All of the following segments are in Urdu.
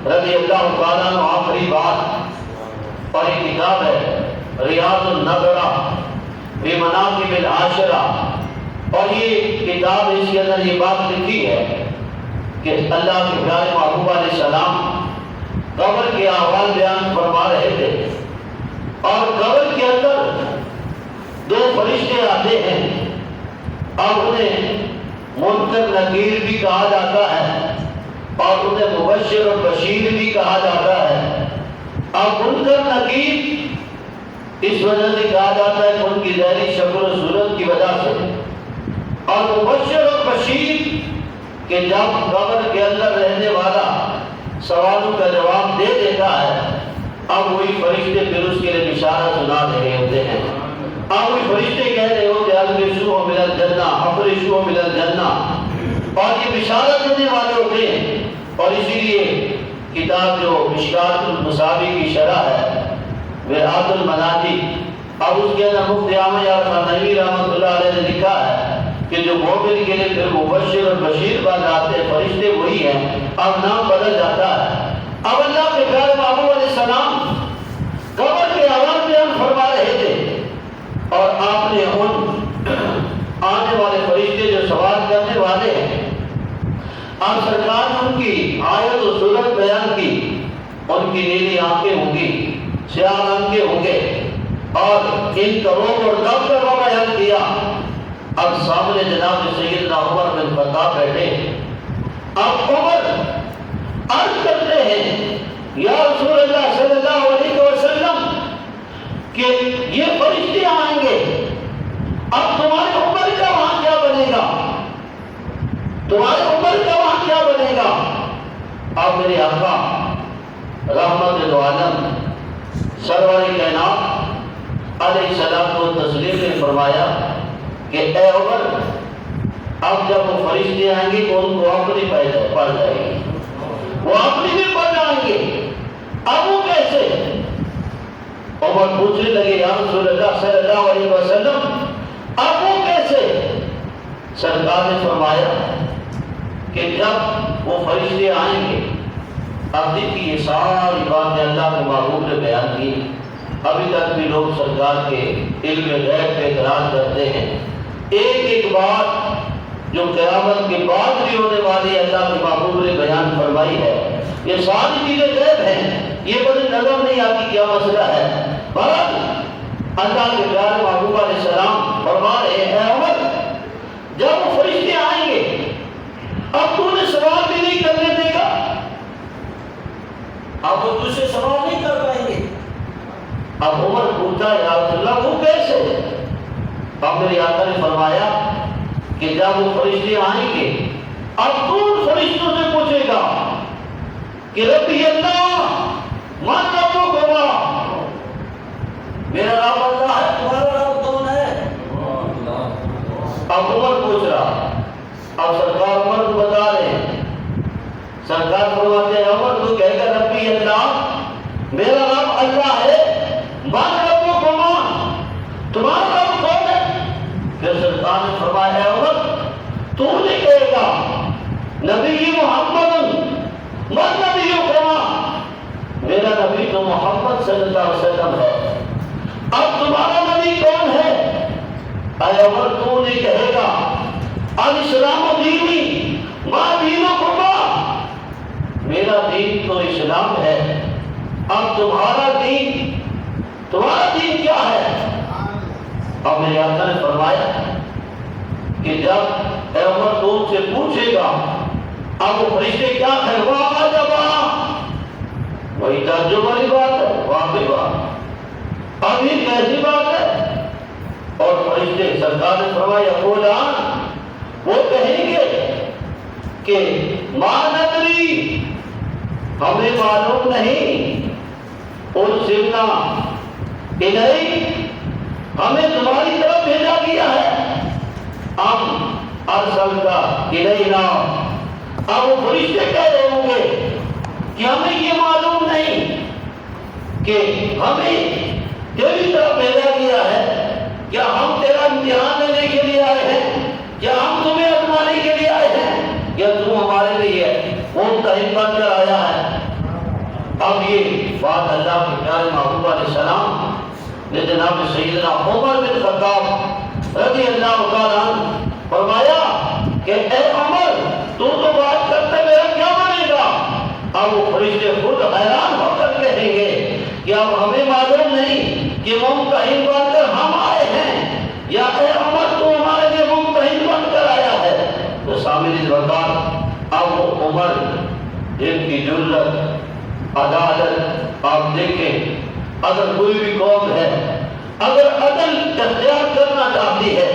رضی اللہ تعالیٰ عنہ آخری بات، اور یہ کتاب ہے ریاض النظرہ فی مناقب العاشرہ، اور یہ کتاب اس کے اندر یہ بات لکھی ہے کہ اللہ کے پیارے محبوب علیہ السلام قبر کے احوال بیان فرما رہے تھے، اور قبر کے اندر دو فرشتے آتے ہیں، اور انہیں منکر نکیر بھی کہا جاتا ہے، اور انہیں مبشر اور بشیر بھی کہا جاتا ہے۔ اور منکر نکیر اس وجہ سے کہا جاتا ہے کہ ان کی ظاہری شکل و صورت کی وجہ سے، اور مبشر اور بشیر کہ جب قبر کے اندر رہنے والا سوالوں کا جواب دے دیتا ہے، اب وہی فرشتے پھر اس کے لیے بشارت سنا رہے ہوتے ہیں، اب وہی فرشتے کہہ رہے ہوتے ہیں البشروہ من الجنہ افرشوہ من الجنہ، اور یہ بشارت دینے والے ہوتے ہیں۔ اور اسی لیے کتاب جو مشکات المصابیح کی شرح ہے مرآت المناجی، اب اس کے اندر مفتی احمد یار خانوی رحمۃ اللہ علیہ نے لکھا ہے کہ جو مومن کے لیے پھر مبشر اور بشیر بن جاتے ہیں فرشتے وہی ہیں، اب نام بدل جاتا ہے۔ اب اللہ کے پیارے محبوب علیہ السلام قبر کے عوام بیان فرما رہے تھے، اور آپ نے ان آنے والے فرشتے جو سوال کرنے والے ہیں، اب سرکار نے ان کی آیت و صورت بیان کی، ان کی نیلی آنکھیں ہوں گی، سیاہ رنگ کے ہوں گے، اور ان کا روب اور دم کا بیان کیا۔ اب سامنے جناب سیدنا عمر بن خطاب بیٹھے، اب عمر عرض کرتے ہیں یا رسول اللہ صلی اللہ علیہ وسلم کہ یہ فرشتے آئیں گے، اب تمہاری عمر کا وہاں کیا بنے گا، تمہاری عمر کا وہاں کیا بنے گا؟ اب میرے آقا رحمت دو عالم سرور کائنات علیہ السلام کو تسلیم نے فرمایا کہ اے عمر، اب جب وہ فرشتے آئیں گے تو ان کو اپنی پڑ جائے گی، وہ اپنی بھی پڑ جائیں گے، اب وہ کیسے؟ عمر پوچھنے لگے یا رسول اللہ صلی اللہ علیہ وسلم اب وہ کیسے؟ سرکار نے فرمایا کہ جب وہ فرشتے آئیں گے، اب دیکھیے یہ ساری باتیں اللہ کے محبوب نے بیان کی، ابھی تک بھی لوگ سرکار کے علم غیب پہ اعتراض کرتے ہیں، ایک ایک بات جو قیامت کے بعد بھی ہونے والی اللہ کے محبوب نے بیان فرمائی ہے، یہ ساری چیزیں غیب ہیں، یہ بڑی نظر نہیں آتی کیا مسئلہ ہے۔ بہرحال اللہ کے پیارے محبوب علیہ السلام فرما رہے ہیں اے عمر، جب وہ فرشتے آئیں گے اب تو انہیں سوال بھی نہیں کرنے دے گا، اب وہ تجھ سے سوال نہیں کر پائیں گے۔ اب عمر پوچھتا ہے یا رسول اللہ وہ کیسے؟ اب میرے آقا نے فرمایا کہ جب وہ فرشتے آئیں گے اب تو ان فرشتوں سے پوچھے گا کہ ربی اللہ من ربکما، میرا رب اللہ ہے، تمہارا رب کون ہے؟ اب عمر پوچھ رہا، اب سرکار عمر کو بتا رہے ہیں، سرکار فرماتے ہیں عمر تو کہے گا ربی اللہ، میرا رب اللہ ہے، من ربکما، تمہارا رب کون ہے؟ پھر سرکار نے فرمایا ہے عمر تو نہیں کہے گا نبی محمد من نبیکما، میرا نبی تو محمد صلی اللہ علیہ وسلم ہے، اب تمہارا نبی کون ہے؟ اے عمر تو نہیں کہے گا الاسلام دینی ما دینکما، میرا دین تو اسلام ہے، اب تمہارا دین کیا ہے؟ اب میرے آقا نے فرمایا کہ جب اے عمر تو ان سے پوچھے گا اب وہ فرشتے کیا کہیں واہ جبا، وہی تعجب والی بات ہے، واقعی بات، اب یہ کیسی بات ہے؟ اور فرشتے سرکار نے فرمایا قولان، وہ کہیں گے کہ ما ندری، ہمیں معلوم نہیں، ارسلنا الیک، ہمیں تمہاری طرف بھیجا گیا ہے، ام ارسلتا الینا، اب وہ فرشتے کہہ رہے ہوں گے کہ ہمیں یہ معلوم نہیں کہ ہمیں تیری طرف بھیجا گیا ہے، کیا ہم تیرا امتحان لینے کے لیے آئے ہیں، کیا ہم تمہیں آزمانے کے لیے آئے ہیں، یا تم ہمارے لیے وہ امتحان بن کر آیا ہے؟ اب یہ بات اللہ کے پیارے محبوب علیہ السلام نے جناب سیدنا عمر بن خطاب رضی اللہ تعالیٰ عنہ فرمایا کہ اے عمر تو بات کرتے میرا کیا بنے گا؟ اب وہ فرشتے خود حیران ہو کر کہیں گے کہ اب ہمیں معلوم نہیں کہ ممتحن بن کر ہم آئے ہیں یا اے عمر تو ہمارے لیے ممتحن بن کر آیا ہے۔ تو سامعین وقار اب وہ عمر جن کی جرت عدالت آپ دیکھیں، اگر کوئی بھی قوم ہے اگر عدل اختیار کرنا چاہتی ہے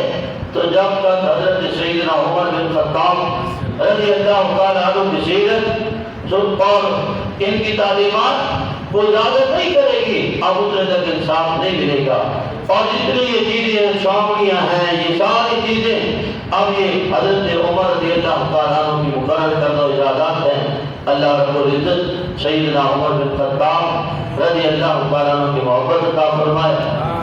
تو جب تک حضرت سیدنا عمر بن خطاب رضی اللہ تعالیٰ عنہ کی سیرت اور ان کی تعلیمات کو اجازت نہیں کرے گی اب اتنے تک انصاف نہیں ملے گا۔ اور جتنی یہ چیزیں شاملیاں ہیں یہ ساری چیزیں اب یہ حضرت عمر رضی اللہ تعالیٰ عنہ کی مقرر کردہ اجازات ہیں۔ اللہ رب العزت سیدنا عمر بن خطاب رضی اللہ تعالیٰ عنہ کی محبت عطا فرمائے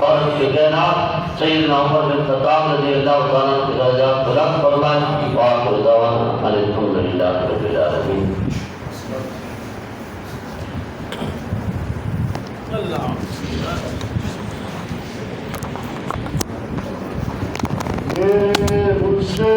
اور ان کے کائنات سیدنا عمر بن خطاب رضی اللہ تعالیٰ عنہ کی درجات بلند فرمائے۔ وآخر دعوانا ان الحمد للہ رب العالمین۔ مجھ سے